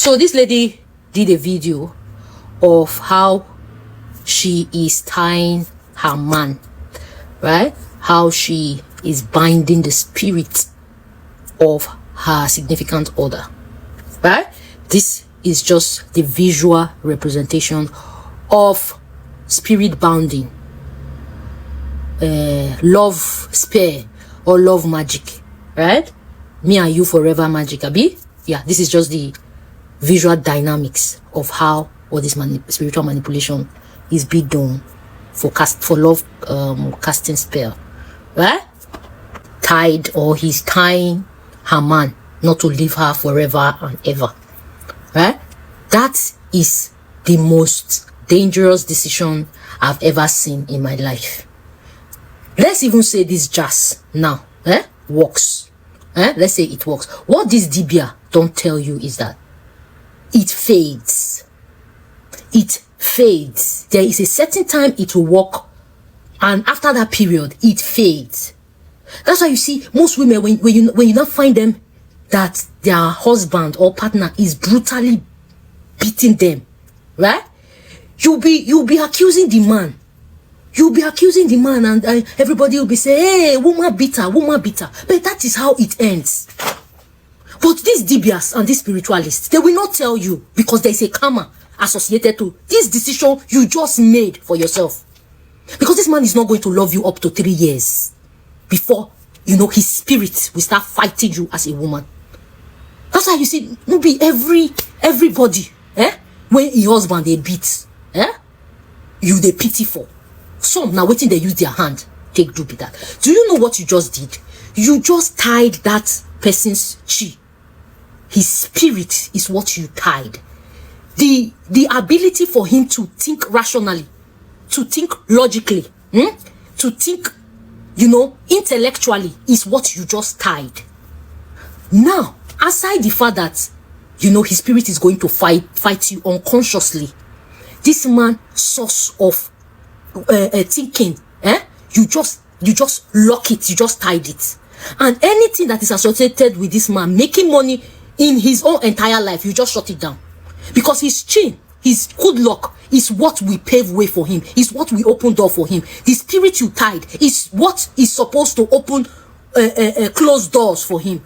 So this lady did a video of how she is tying her man, right? How she is binding the spirit of her significant other, right? This is just the visual representation of spirit bounding, love spell or love magic, right? Me and you forever magic, abi? Yeah, this is just the visual dynamics of how all this spiritual manipulation is being done for love casting spell, right? Tied, or he's tying her man not to leave her forever and ever, right? That is the most dangerous decision I've ever seen in my life. Let's even say this jazz now works. Let's say it works. What this dibia don't tell you is that it fades. It fades. There is a certain time it will work, and after that period it fades. That's why you see most women, when you not find them that their husband or partner is brutally beating them, right? You'll be accusing the man. You'll be accusing the man, and everybody will be saying, hey, woman beater, woman beater. But that is how it ends. But these dibias and these spiritualists, they will not tell you, because there is a karma associated to this decision you just made for yourself. Because this man is not going to love you up to 3 years before, his spirit will start fighting you as a woman. That's why you see, maybe everybody, when your husband they beat, you they pity for. Some now waiting they use their hand, take do be that. Do you know what you just did? You just tied that person's chi. His spirit is what you tied. The ability for him to think rationally, to think logically, to think, intellectually is what you just tied. Now, aside the fact that, his spirit is going to fight you unconsciously, this man source of thinking, you just lock it, you just tied it. And anything that is associated with this man making money in his own entire life, you just shut it down. Because his chin, his good luck is what we pave way for him, is what we open door for him. The spirit you tied is what is supposed to open closed doors for him.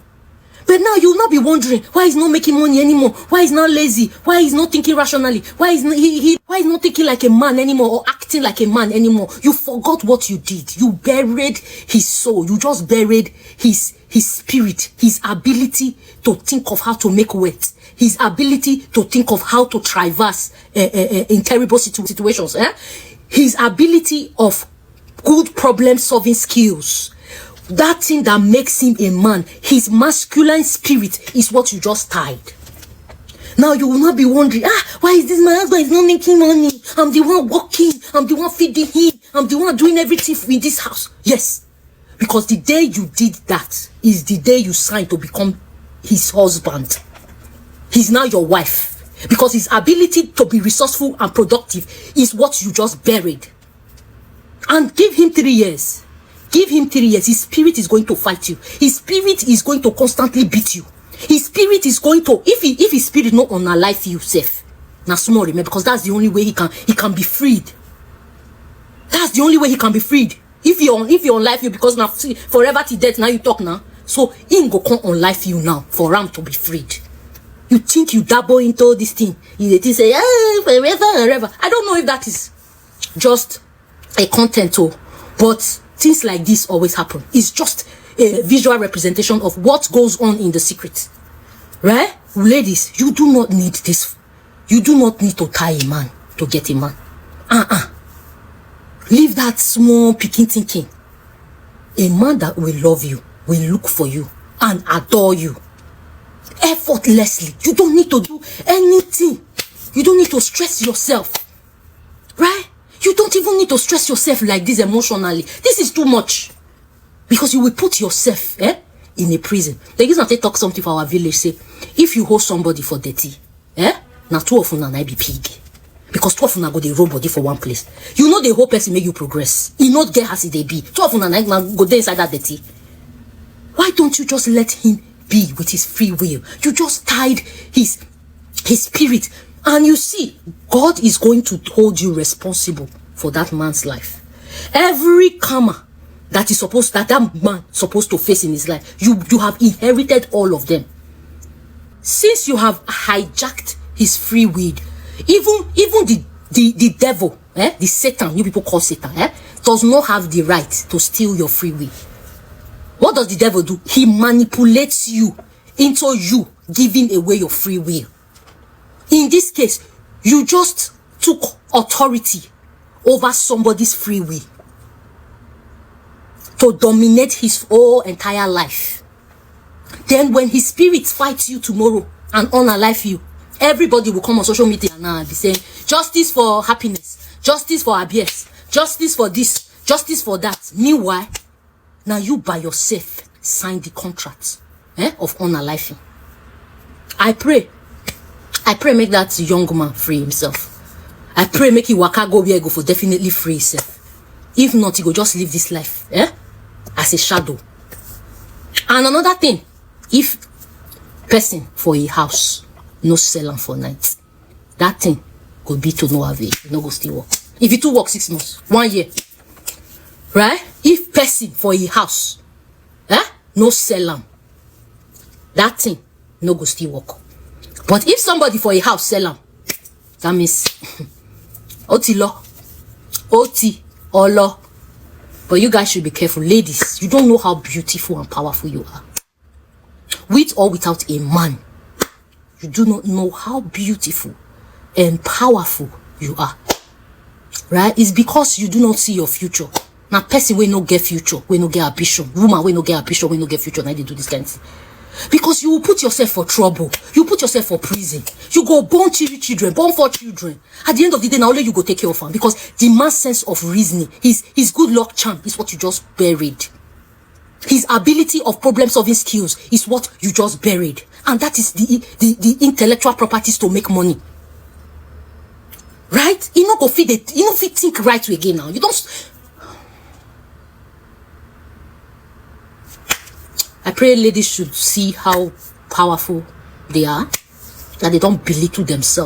But now you'll not be wondering why he's not making money anymore, why he's not lazy, why he's not thinking rationally, why he's not thinking like a man anymore or acting like a man anymore. You forgot what you did. You buried his soul. You just buried his spirit, his ability to think of how to make wealth, his ability to think of how to traverse in terrible situations, his ability of good problem solving skills. That thing that makes him a man, his masculine spirit, is what you just tied. Now you will not be wondering, why is this my husband is not making money? I'm the one working, I'm the one feeding him, I'm the one doing everything in this house. Yes, because the day you did that is the day you signed to become his husband. He's now your wife, because his ability to be resourceful and productive is what you just buried. And give him 3 years. Give him 3 years. His spirit is going to fight you. His spirit is going to constantly beat you. His spirit is going to, if his spirit not unalive you safe. Now small, remember, because that's the only way he can be freed. That's the only way he can be freed. If he unlife you, because now forever to death, now you talk now. So he go come unlife you now for him to be freed. You think you dabble into this thing. You say, forever and ever. I don't know if that is just a content or, but things like this always happen. It's just a visual representation of what goes on in the secret. Right? Ladies, you do not need this. You do not need to tie a man to get a man. Leave that small picking thinking. A man that will love you, will look for you and adore you effortlessly. You don't need to do anything. You don't need to stress yourself. Right? You don't even need to stress yourself like this emotionally. This is too much. Because you will put yourself in a prison. The reason I talk something for our village, say, if you hold somebody for dirty, now 2 of them I be pig. Because 2 of them go the roll body for one place. You know the whole person make you progress. You not get as they be. 2 of them go there inside that dirty. Why don't you just let him be with his free will? You just tied his His spirit. And you see, God is going to hold you responsible for that man's life. Every karma that that man supposed to face in his life, you have inherited all of them. Since you have hijacked his free will, even the devil, the Satan, you people call Satan, does not have the right to steal your free will. What does the devil do? He manipulates you into you giving away your free will. In this case, you just took authority over somebody's free will to dominate his whole entire life. Then when his spirit fights you tomorrow and unalive you, everybody will come on social media now and be saying, justice for happiness, justice for abuse, justice for this, justice for that. Meanwhile, now you by yourself sign the contract of unaliving. I pray make that young man free himself. I pray make he waka go where he go for definitely free himself. If not, he go just live this life as a shadow. And another thing, if person for a house no sell am for night, that thing could be to no avail. No go still work. If it do work 6 months, 1 year, right? If person for a house no sell am, that thing no go still work. But if somebody for a house sell am, that means OT or law. But you guys should be careful, ladies. You don't know how beautiful and powerful you are. With or without a man, you do not know how beautiful and powerful you are. Right? It's because you do not see your future. Now, person will not get future, will not get ambition. Woman will not get ambition, will not get future. Now they do this kind of thing. Because you will put yourself for trouble. You put yourself for prison. You go born 3 children, born 4 children. At the end of the day, now only you go take care of them. Because the man's sense of reasoning, his good luck charm is what you just buried. His ability of problem solving skills is what you just buried. And that is the intellectual properties to make money. Right? You no go fit it. You no fit think right way again now. You don't. I pray ladies should see how powerful they are, that they don't belittle themselves.